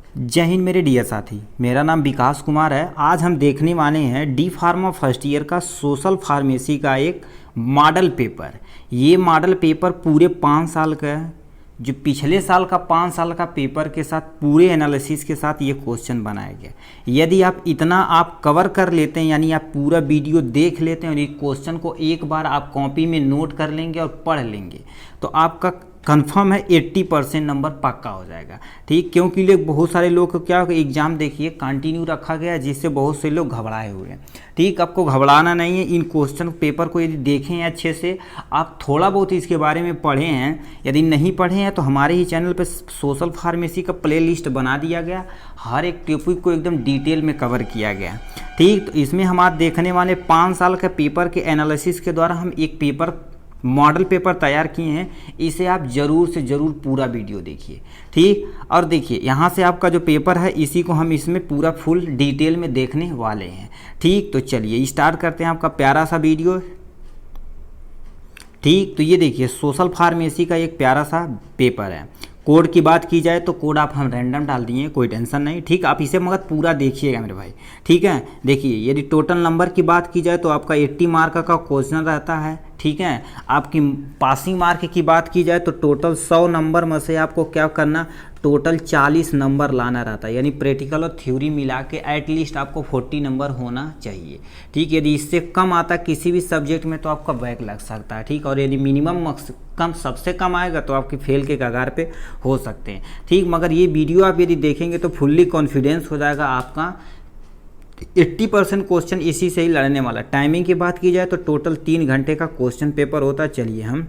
जय हिंद मेरे डियर साथी। मेरा नाम विकास कुमार है। आज हम देखने वाले हैं डी फार्मा फर्स्ट ईयर का सोशल फार्मेसी का एक मॉडल पेपर। ये मॉडल पेपर पूरे 5 साल का है, जो पिछले साल का 5 साल का पेपर के साथ पूरे एनालिसिस के साथ ये क्वेश्चन बनाया गया। यदि आप इतना कवर कर लेते हैं, यानी आप पूरा वीडियो देख लेते हैं और एक क्वेश्चन को एक बार आप कॉपी में नोट कर लेंगे और पढ़ लेंगे, तो आपका कंफर्म है 80% नंबर पक्का हो जाएगा। ठीक, क्योंकि लोग बहुत सारे लोग को क्या एग्ज़ाम देखिए कंटिन्यू रखा गया है, जिससे बहुत से लोग घबराए हुए हैं। ठीक, आपको घबराना नहीं है। इन क्वेश्चन पेपर को यदि देखें हैं अच्छे से, आप थोड़ा बहुत इसके बारे में पढ़े हैं, यदि नहीं पढ़े हैं तो हमारे ही चैनल पर सोशल फार्मेसी का प्ले लिस्ट बना दिया गया। हर एक टॉपिक को एकदम डिटेल में कवर किया गया। ठीक, तो इसमें हम आज देखने वाले 5 साल के पेपर के एनालिसिस के द्वारा हम एक पेपर मॉडल पेपर तैयार किए हैं। इसे आप ज़रूर से ज़रूर पूरा वीडियो देखिए। ठीक, और देखिए यहाँ से आपका जो पेपर है इसी को हम इसमें पूरा फुल डिटेल में देखने वाले हैं। ठीक, तो चलिए स्टार्ट करते हैं आपका प्यारा सा वीडियो। ठीक, तो ये देखिए सोशल फार्मेसी का एक प्यारा सा पेपर है। कोड की बात की जाए तो कोड आप हम रैंडम डाल दिए, कोई टेंशन नहीं। ठीक, आप इसे मगर पूरा देखिएगा मेरे भाई। ठीक है, देखिए यदि टोटल नंबर की बात की जाए तो आपका 80 मार्क का क्वेश्चन रहता है। ठीक है, आपकी पासिंग मार्क की बात की जाए तो टोटल 100 नंबर में से आपको क्या करना, टोटल 40 नंबर लाना रहता है। यानी प्रैक्टिकल और थ्योरी मिला के एटलीस्ट आपको 40 नंबर होना चाहिए। ठीक, यदि इससे कम आता किसी भी सब्जेक्ट में तो आपका बैक लग सकता है। ठीक, और यदि मिनिमम कम सबसे कम आएगा तो आपके फेल के कगार पे हो सकते हैं। ठीक, मगर ये वीडियो आप यदि देखेंगे तो फुल्ली कॉन्फिडेंस हो जाएगा आपका 80% क्वेश्चन इसी से ही लड़ने वाला। टाइमिंग की बात की जाए तो टोटल 3 घंटे का क्वेश्चन पेपर होता है। चलिए हम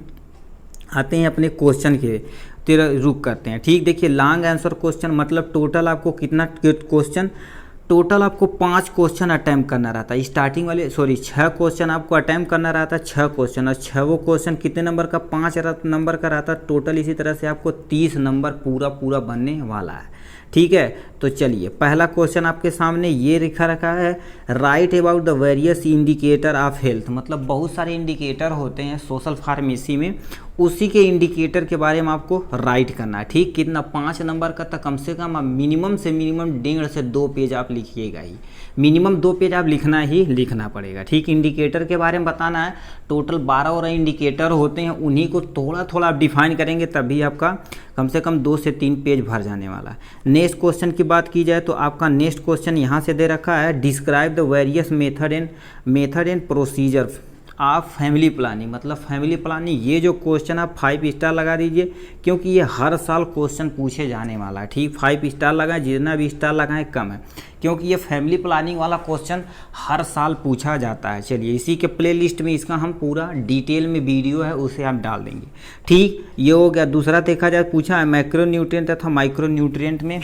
आते हैं अपने क्वेश्चन के तेरा रुक करते हैं। ठीक, देखिए लॉन्ग आंसर क्वेश्चन मतलब टोटल आपको कितना क्वेश्चन, टोटल आपको 5 क्वेश्चन अटैम्प्ट करना रहता है। स्टार्टिंग वाले 6 क्वेश्चन आपको अटैम्प्ट करना रहता है, 6 क्वेश्चन, और 6 वो क्वेश्चन कितने नंबर का, 5 नंबर का रहता है टोटल। इसी तरह से आपको 30 नंबर पूरा बनने वाला है। ठीक है, तो चलिए पहला क्वेश्चन आपके सामने ये लिखा रखा है, right about the various indicator of health. मतलब बहुत सारे इंडिकेटर होते हैं सोशल फार्मेसी में, उसी के इंडिकेटर के बारे में आपको राइट करना है। ठीक, कितना, 5 नंबर का, तो कम से कम मिनिमम से मिनिमम 1.5 से 2 पेज आप लिखिएगा ही। मिनिमम 2 पेज आप लिखना पड़ेगा। ठीक, इंडिकेटर के बारे में बताना है। टोटल 12 और इंडिकेटर होते हैं, उन्हीं को थोड़ा आप डिफाइन करेंगे तभी आपका कम से कम 2 से 3 पेज भर जाने वाला है। नेक्स्ट क्वेश्चन की बात की जाए तो आपका नेक्स्ट क्वेश्चन यहाँ से दे रखा है, describe the various method and procedure आप फैमिली प्लानिंग। मतलब फैमिली प्लानिंग, ये जो क्वेश्चन आप 5 स्टार लगा दीजिए, क्योंकि ये हर साल क्वेश्चन पूछे जाने वाला है। ठीक, 5 स्टार लगाएं, जितना भी स्टार लगाएं कम है, क्योंकि ये फैमिली प्लानिंग वाला क्वेश्चन हर साल पूछा जाता है। चलिए इसी के प्ले लिस्ट में इसका हम पूरा डिटेल में वीडियो है उसे आप डाल देंगे। ठीक, ये हो गया। दूसरा देखा जाए, पूछा है मैक्रो न्यूट्रिएंट तथा माइक्रो न्यूट्रिएंट में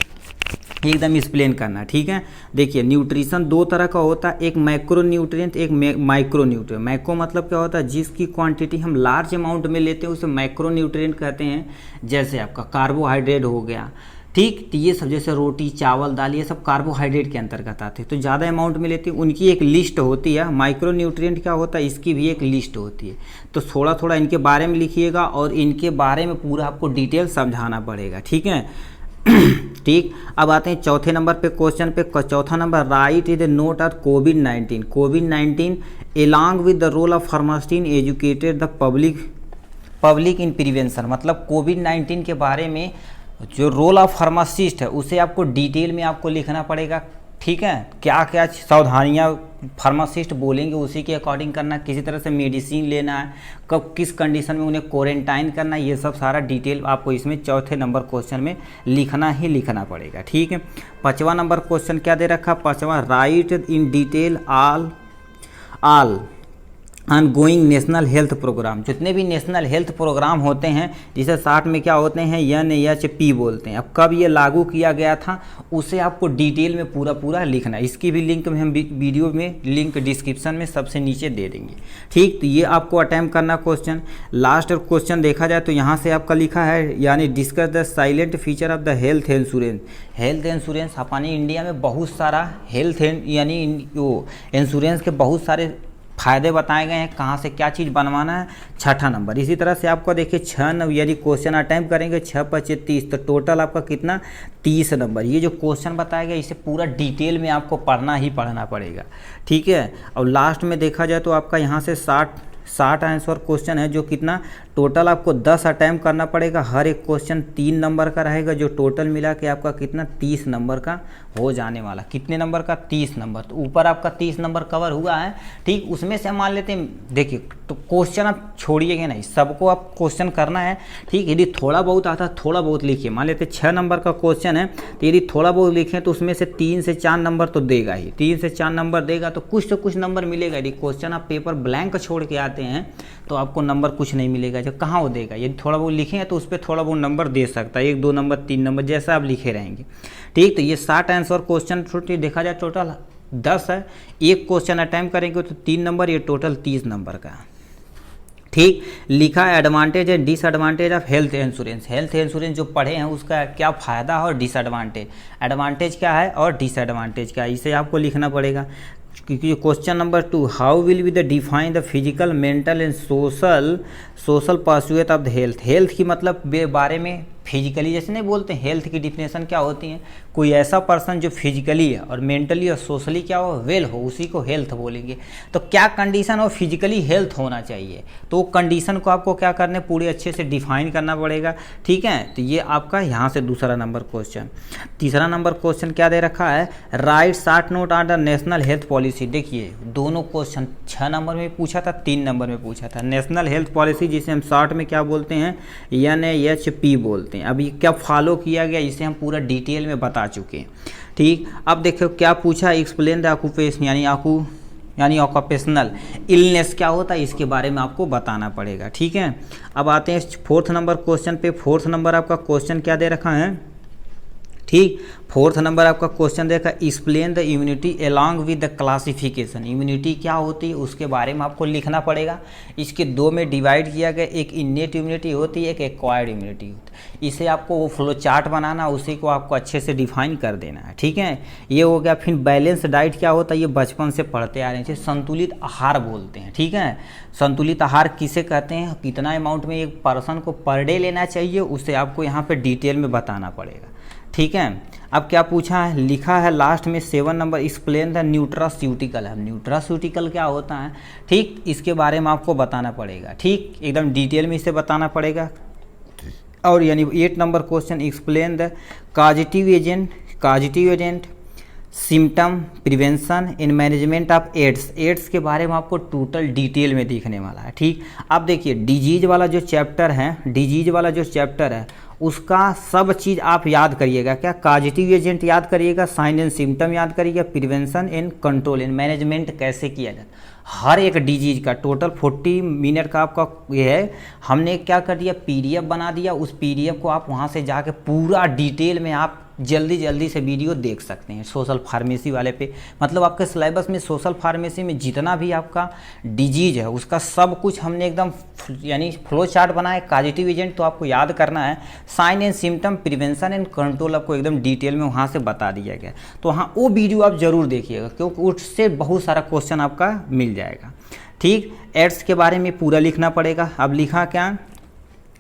एकदम एक्सप्लेन करना। ठीक है, देखिए न्यूट्रिशन 2 तरह का होता है, एक मैक्रो न्यूट्रिएंट, एक माइक्रो न्यूट्रिएंट। मैक्रो मतलब क्या होता है, जिसकी क्वांटिटी हम लार्ज अमाउंट में लेते हैं उसे मैक्रो न्यूट्रिएंट कहते हैं। जैसे आपका कार्बोहाइड्रेट हो गया। ठीक, तो ये सब जैसे रोटी, चावल, दाल, ये सब कार्बोहाइड्रेट के अंतर्गत आते हैं, तो ज़्यादा अमाउंट में लेते हैं, उनकी एक लिस्ट होती है। माइक्रो न्यूट्रिएंट क्या होता है, इसकी भी एक लिस्ट होती है। तो थोड़ा इनके बारे में लिखिएगा और इनके बारे में पूरा आपको डिटेल समझाना पड़ेगा। ठीक है। ठीक, अब आते हैं चौथे नंबर पे क्वेश्चन पे। चौथा number, write is the note of कोविड-19 along with the role of pharmacist in educated the public in prevention. मतलब कोविड-19 के बारे में जो रोल ऑफ फार्मासिस्ट है उसे आपको डिटेल में आपको लिखना पड़ेगा। ठीक है, क्या क्या सावधानियाँ फार्मासिस्ट बोलेंगे उसी के अकॉर्डिंग करना, किसी तरह से मेडिसिन लेना है, कब किस कंडीशन में उन्हें क्वारंटाइन करना है, ये सब सारा डिटेल आपको इसमें चौथे नंबर क्वेश्चन में लिखना पड़ेगा। ठीक है, 5वां नंबर क्वेश्चन क्या दे रखा, 5वां, write in detail all ongoing national health programme. जितने भी नेशनल हेल्थ प्रोग्राम होते हैं, जिसे शॉर्ट में क्या होते हैं, NHP बोलते हैं। अब कब ये लागू किया गया था उसे आपको डिटेल में पूरा लिखना है। इसकी भी लिंक में हम वीडियो में लिंक डिस्क्रिप्शन में सबसे नीचे दे देंगे। ठीक, तो ये आपको अटेम्प्ट करना क्वेश्चन। लास्ट क्वेश्चन देखा जाए तो यहाँ से आपका लिखा है, यानी discuss the silent feature of the health insurance. Health insurance अपनी इंडिया में बहुत सारा हेल्थ यानी वो इंश्योरेंस के बहुत सारे फायदे बताए गए हैं, कहाँ से क्या चीज़ बनवाना है। छठा नंबर इसी तरह से आपको देखिए 6 नंबर यदि क्वेश्चन अटैम्प्ट करेंगे 6 × 30 तो टोटल आपका कितना 30 नंबर। ये जो क्वेश्चन बताया गया इसे पूरा डिटेल में आपको पढ़ना ही पढ़ना पड़ेगा, ठीक है। और लास्ट में देखा जाए तो आपका यहाँ से 60 आंसर क्वेश्चन है, जो कितना टोटल आपको 10 अटैम्प्ट करना पड़ेगा। हर एक क्वेश्चन 3 नंबर का रहेगा, जो टोटल मिला के आपका कितना 30 नंबर का हो जाने वाला। कितने नंबर का 30 नंबर। तो ऊपर आपका 30 नंबर कवर हुआ है, ठीक। उसमें से हम मान लेते हैं, देखिए तो क्वेश्चन आप छोड़िएगा नहीं, सबको आप क्वेश्चन करना है, ठीक। यदि थोड़ा बहुत आता है थोड़ा बहुत लिखिए। मान लेते 6 नंबर का क्वेश्चन है तो यदि थोड़ा बहुत लिखें तो उसमें से 3 से 4 नंबर तो देगा ही, 3 से 4 नंबर देगा तो कुछ नंबर मिलेगा। यदि क्वेश्चन आप पेपर ब्लैंक छोड़ के आते हैं तो आपको नंबर कुछ नहीं मिलेगा। जो कहाँ वो देगा, यदि थोड़ा बहुत लिखेंगे तो उस पर थोड़ा बहुत नंबर दे सकता है, 1 2 नंबर 3 नंबर जैसा आप लिखे रहेंगे, ठीक। तो ये 60 आंसर क्वेश्चन छोटे देखा जाए टोटल 10 है। एक क्वेश्चन अटैम्प्ट करेंगे तो 3 नंबर, ये टोटल 30 नंबर का, ठीक। लिखा है advantage and disadvantage of health insurance. Health insurance जो पढ़े हैं उसका क्या फ़ायदा और डिसएडवांटेज, एडवांटेज क्या है और डिसएडवांटेज क्या है, इसे आपको लिखना पड़ेगा। क्योंकि question number 2, how will be the define the physical mental and social persuade of the health. Health की मतलब बारे में फिजिकली जैसे नहीं बोलते, हेल्थ की डिफिनेशन क्या होती है, कोई ऐसा पर्सन जो फिजिकली है और मेंटली और सोशली क्या हो, वेल हो, उसी को हेल्थ बोलेंगे। तो क्या कंडीशन हो, फिजिकली हेल्थ होना चाहिए, तो कंडीशन को आपको क्या करने पूरे अच्छे से डिफाइन करना पड़ेगा, ठीक है। तो ये आपका यहाँ से दूसरा नंबर क्वेश्चन। तीसरा नंबर क्वेश्चन क्या दे रखा है, right short note on the national health policy. देखिए दोनों क्वेश्चन 6 नंबर में पूछा था, 3 नंबर में पूछा था। नेशनल हेल्थ पॉलिसी जिसे हम शॉर्ट में क्या बोलते हैं, NHP बोलते हैं। अब ये क्या फॉलो किया गया इसे हम पूरा डिटेल में बता चुके हैं, ठीक। अब देखो क्या पूछा, एक्सप्लेन द ऑक्यूपेशन यानी ऑक्यूपेशनल इलनेस क्या होता है, इसके बारे में आपको बताना पड़ेगा, ठीक है। अब आते हैं 4th नंबर क्वेश्चन पे। 4th नंबर आपका क्वेश्चन क्या दे रखा है, ठीक। 4th नंबर आपका क्वेश्चन देखा, explain the immunity along with the classification. Immunity क्या होती है उसके बारे में आपको लिखना पड़ेगा। इसके 2 में डिवाइड किया गया, एक इन्नेट इम्यूनिटी होती है, एक एक्वायर्ड इम्यूनिटी होती है। इसे आपको वो फ्लो चार्ट बनाना, उसी को आपको अच्छे से डिफाइन कर देना है, ठीक है। ये हो गया। फिर बैलेंस डाइट क्या होता है, ये बचपन से पढ़ते आ रहे हैं, संतुलित आहार बोलते हैं, ठीक है। संतुलित आहार किसे कहते हैं, कितना अमाउंट में एक पर्सन को पर डे लेना चाहिए, उसे आपको यहाँ पर डिटेल में बताना पड़ेगा, ठीक है। अब क्या पूछा है, लिखा है लास्ट में 7 नंबर, एक्सप्लेन द न्यूट्रास्यूटिकल है। न्यूट्रास्यूटिकल क्या होता है, ठीक, इसके बारे में आपको बताना पड़ेगा, ठीक, एकदम डिटेल में इसे बताना पड़ेगा। और यानी 8 number question, explain the causative agent symptom prevention in management of AIDS. AIDS के बारे में आपको टोटल डिटेल में दिखने वाला है, ठीक। अब देखिए डिजीज वाला जो चैप्टर है उसका सब चीज़ आप याद करिएगा। क्या, कॉजेटिव एजेंट याद करिएगा, साइन एंड सिम्टम याद करिएगा, prevention and control and management कैसे किया जाए। हर एक डिजीज का टोटल 40 मिनट का आपका ये है। हमने क्या कर दिया, PDF बना दिया। उस PDF को आप वहाँ से जाके पूरा डिटेल में आप जल्दी से वीडियो देख सकते हैं सोशल फार्मेसी वाले पे। मतलब आपके सिलेबस में सोशल फार्मेसी में जितना भी आपका डिजीज है उसका सब कुछ हमने एकदम यानी फ्लो चार्ट बनाया। कॉजेटिव एजेंट तो आपको याद करना है, sign and symptom prevention and control आपको एकदम डिटेल में वहाँ से बता दिया गया। तो हाँ वो वीडियो आप ज़रूर देखिएगा, क्योंकि उससे बहुत सारा क्वेश्चन आपका मिल जाएगा, ठीक। एड्स के बारे में पूरा लिखना पड़ेगा। अब लिखा क्या,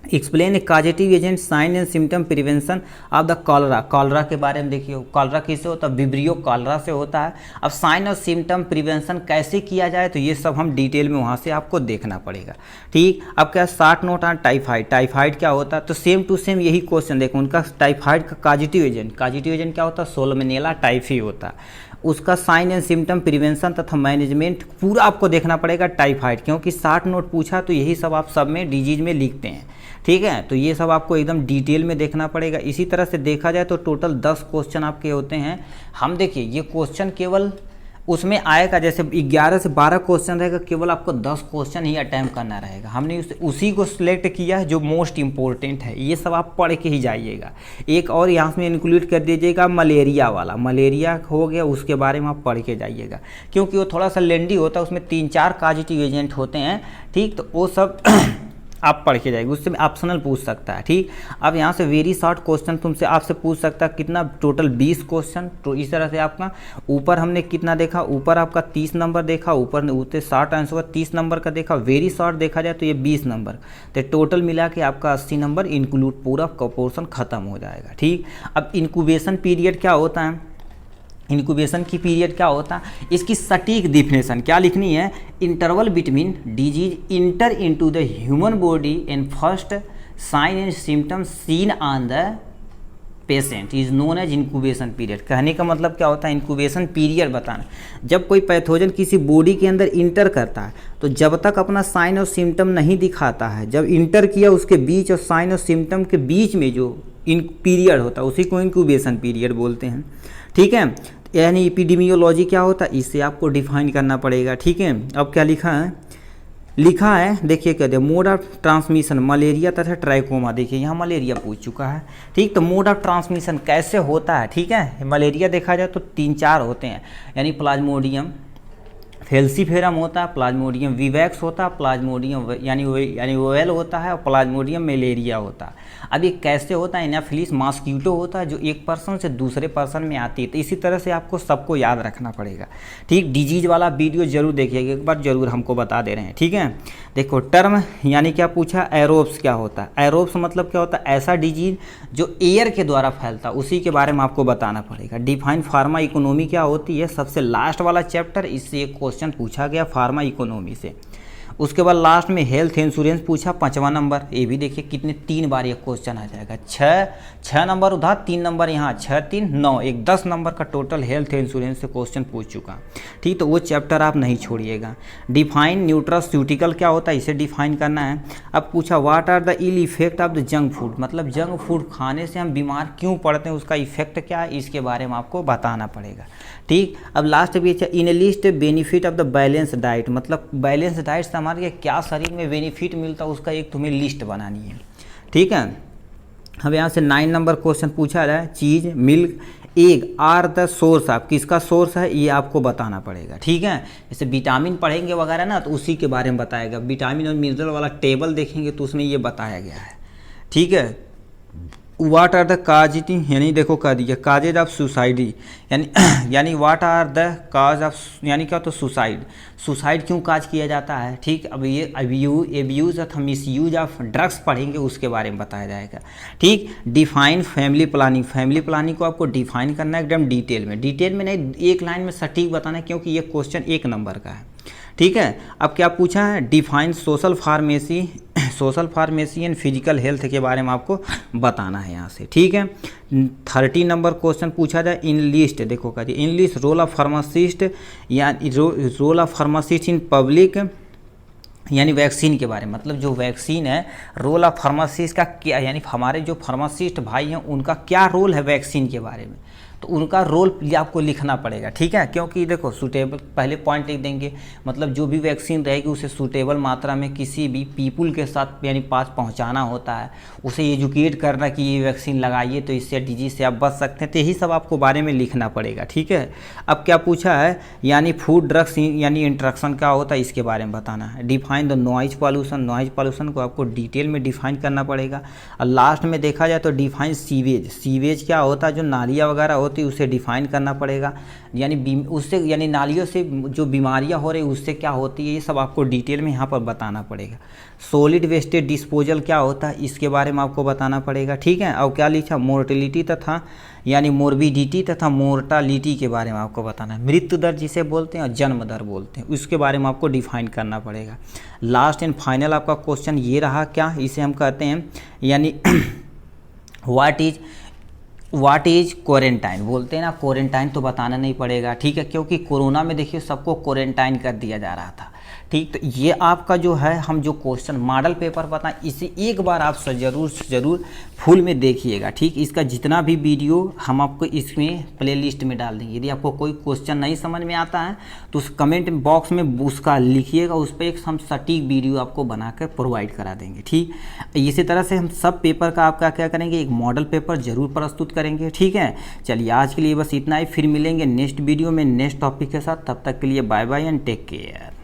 explain a causative agent sign and symptom prevention of the cholera. Cholera के बारे में देखिए, कॉलरा किससे होता है, विब्रियो कॉलरा से होता है। अब साइन और सिम्टम प्रिवेंशन कैसे किया जाए, तो ये सब हम डिटेल में वहाँ से आपको देखना पड़ेगा, ठीक। अब क्या, 60 नोट ऑन टाइफाइड। टाइफाइड क्या होता है, तो सेम टू सेम यही क्वेश्चन देखो उनका। टाइफाइड का कॉजेटिव एजेंट क्या होता है, सोलमनेला टाइफी होता है। उसका साइन एंड सिम्टम प्रिवेंशन तथा मैनेजमेंट पूरा आपको देखना पड़ेगा टाइफाइड, क्योंकि 60 नोट पूछा तो यही सब आप सब में डिजीज में लिखते हैं, ठीक है। तो ये सब आपको एकदम डिटेल में देखना पड़ेगा। इसी तरह से देखा जाए तो टोटल 10 क्वेश्चन आपके होते हैं। हम देखिए ये क्वेश्चन केवल उसमें आएगा, जैसे 11 से 12 क्वेश्चन रहेगा, केवल आपको 10 क्वेश्चन ही अटैम्प्ट करना रहेगा। हमने उसी को सिलेक्ट किया है जो मोस्ट इंपॉर्टेंट है। ये सब आप पढ़ के ही जाइएगा। एक और यहाँ में इंक्लूड कर दीजिएगा मलेरिया वाला, मलेरिया हो गया, उसके बारे में आप पढ़ के जाइएगा, क्योंकि वो थोड़ा सा लेंदी होता है, उसमें 3-4 कॉजेटिव एजेंट होते हैं, ठीक। तो वो सब आप पढ़ के जाएगी, उससे ऑप्शनल पूछ सकता है। ठीक, अब यहाँ से वेरी शॉर्ट क्वेश्चन तुमसे आपसे पूछ सकता है कितना, टोटल 20 क्वेश्चन। तो इस तरह से आपका ऊपर हमने कितना देखा, ऊपर आपका 30 नंबर देखा, ऊपर उतने शॉर्ट आंसर हुआ 30 नंबर का देखा, वेरी शॉर्ट देखा जाए तो ये 20 नंबर, तो टोटल मिला के आपका 80 नंबर इंक्लूड पूरा पोर्शन खत्म हो जाएगा। ठीक, अब इंक्यूबेशन पीरियड क्या होता है, इंक्यूबेशन की पीरियड क्या होता है, इसकी सटीक डिफिनेशन क्या लिखनी है, interval between disease enter into the human body and first sign and symptoms seen on the patient is known as incubation period. कहने का मतलब क्या होता है, इंक्यूबेशन पीरियड बताना, जब कोई पैथोजन किसी बॉडी के अंदर इंटर करता है तो जब तक अपना साइन और सिम्टम नहीं दिखाता है, जब इंटर किया उसके बीच और साइन और सिम्टम के बीच में जो इन पीरियड होता है उसी को इंक्यूबेशन पीरियड बोलते हैं। ठीक है, यानी एपिडेमियोलॉजी क्या होता है, इससे आपको डिफाइन करना पड़ेगा। ठीक है, अब क्या लिखा है, लिखा है देखिए क्या दे, मोड ऑफ ट्रांसमिशन मलेरिया तथा ट्राइकोमा। देखिए यहाँ मलेरिया पूछ चुका है। ठीक, तो मोड ऑफ ट्रांसमिशन कैसे होता है, ठीक है, मलेरिया देखा जाए तो 3-4 होते हैं, यानी प्लाज्मोडियम फेल्सीफेरम होता है, प्लाज्मोडियम विवैक्स होता है, प्लाज्मोडियम यानी ओवेल होता है, और प्लाज्मोडियम मलेरिया होता है। अब ये कैसे होता है, एनाफिलिस मॉस्क्यूटो होता है जो एक पर्सन से दूसरे पर्सन में आती है। तो इसी तरह से आपको सबको याद रखना पड़ेगा। ठीक, डिजीज वाला वीडियो जरूर देखिएगा, एक बार जरूर हमको बता दे रहे हैं। ठीक है, देखो टर्म यानी क्या पूछा, एरोब्स क्या होता है, एरोब्स मतलब क्या होता है, ऐसा डिजीज जो एयर के द्वारा फैलता है, उसी के बारे में आपको बताना पड़ेगा। डिफाइन फार्मा इकोनॉमी क्या होती है, सबसे लास्ट वाला चैप्टर, इससे एक क्वेश्चन पूछा गया फार्मा इकोनॉमी से। उसके बाद लास्ट में हेल्थ इंश्योरेंस पूछा 5वां नंबर, ये भी देखिए कितने 3 बार ये क्वेश्चन आ जाएगा, 6 नंबर उधर 3 नंबर यहाँ, 6 3 9, एक 10 नंबर का टोटल हेल्थ इंश्योरेंस से क्वेश्चन पूछ चुका। ठीक, तो वो चैप्टर आप नहीं छोड़िएगा। डिफाइन न्यूट्रास्यूटिकल क्या होता है, इसे डिफाइन करना है। अब पूछा what are the ill effect of the junk food, मतलब जंक फूड खाने से हम बीमार क्यों पड़ते हैं, उसका इफेक्ट क्या है, इसके बारे में आपको बताना पड़ेगा। ठीक, अब लास्ट भी अच्छा, in list benefit of the balance diet, मतलब बैलेंस डाइट से हमारे क्या शरीर में बेनिफिट मिलता है उसका एक तुम्हें लिस्ट बनानी है। ठीक है, अब यहाँ से 9 नंबर क्वेश्चन पूछा रहा है, cheese milk egg are the source of, किसका सोर्स है ये आपको बताना पड़ेगा। ठीक है, जैसे विटामिन पढ़ेंगे वगैरह ना तो उसी के बारे में बताएगा, विटामिन और मिनरल वाला टेबल देखेंगे तो उसमें ये बताया गया है। ठीक है, वाट आर द काज, यानी देखो कह दिया काजेज ऑफ सुसाइडी, यानी what are the cause of, यानी क्या तो सुसाइड क्यों काज किया जाता है। ठीक, अब ये एब्यूज अथवा मिसयूज ऑफ ड्रग्स पढ़ेंगे उसके बारे में बताया जाएगा। ठीक, डिफाइन फैमिली प्लानिंग को आपको डिफाइन करना है एकदम डिटेल में नहीं, एक लाइन में सटीक बताना है, क्योंकि ये क्वेश्चन 1 नंबर का है। ठीक है, अब क्या पूछा है, define social pharmacy and physical health के बारे में आपको बताना है यहाँ से। ठीक है, 30 नंबर क्वेश्चन पूछा जाए, इन लिस्ट, देखो क्या in list role of pharmacist या role of pharmacist in public, यानी वैक्सीन के बारे में, मतलब जो वैक्सीन है रोल ऑफ फार्मासिस्ट का क्या, यानी हमारे जो फार्मासिस्ट भाई हैं उनका क्या रोल है वैक्सीन के बारे में, तो उनका रोल आपको लिखना पड़ेगा। ठीक है, क्योंकि देखो सूटेबल, पहले पॉइंट लिख देंगे, मतलब जो भी वैक्सीन रहेगी उसे सूटेबल मात्रा में किसी भी पीपुल के साथ यानी पास पहुंचाना होता है, उसे एजुकेट करना कि ये वैक्सीन लगाइए तो इससे डिजीज से आप बच सकते हैं, तो यही सब आपको बारे में लिखना पड़ेगा। ठीक है, अब क्या पूछा है, यानी फूड ड्रग्स यानी इंट्रैक्शन क्या होता है इसके बारे में बताना है। डिफाइन द नॉइज पॉल्यूशन को आपको डिटेल में डिफाइन करना पड़ेगा। और लास्ट में देखा जाए तो डिफाइन सीवेज क्या होता है, जो नालियाँ वगैरह होती है उसे डिफाइन करना पड़ेगा, यानी उससे यानी नालियों से जो बीमारियां हो रही उससे क्या होती है, ये सब आपको डिटेल में यहाँ पर बताना पड़ेगा। सॉलिड वेस्टेज डिस्पोजल क्या होता है इसके बारे में आपको बताना पड़ेगा। ठीक है, और क्या लिखा, मोर्टेलिटी तथा यानी मोर्बिडिटी तथा मोर्टालिटी के बारे में आपको बताना है। मृत्यु दर जिसे बोलते हैं और जन्म दर बोलते हैं, उसके बारे में आपको डिफाइन करना पड़ेगा। लास्ट एंड फाइनल आपका क्वेश्चन ये रहा, क्या इसे हम कहते हैं, यानी व्हाट इज क्वारंटाइन बोलते हैं ना, क्वारंटाइन तो बताना नहीं पड़ेगा। ठीक है, क्योंकि कोरोना में देखिए सबको क्वारंटाइन कर दिया जा रहा था। ठीक, तो ये आपका जो है हम जो क्वेश्चन मॉडल पेपर बताएं इसे एक बार आप ज़रूर फुल में देखिएगा। ठीक, इसका जितना भी वीडियो हम आपको इसमें प्लेलिस्ट में डाल देंगे। यदि आपको कोई क्वेश्चन नहीं समझ में आता है तो उस कमेंट बॉक्स में उसका लिखिएगा, उस पर एक हम सटीक वीडियो आपको बनाकर प्रोवाइड करा देंगे। ठीक, इसी तरह से हम सब पेपर का आपका क्या करेंगे, एक मॉडल पेपर ज़रूर प्रस्तुत करेंगे। ठीक है, चलिए आज के लिए बस इतना ही, फिर मिलेंगे नेक्स्ट वीडियो में नेक्स्ट टॉपिक के साथ। तब तक के लिए bye bye and take care.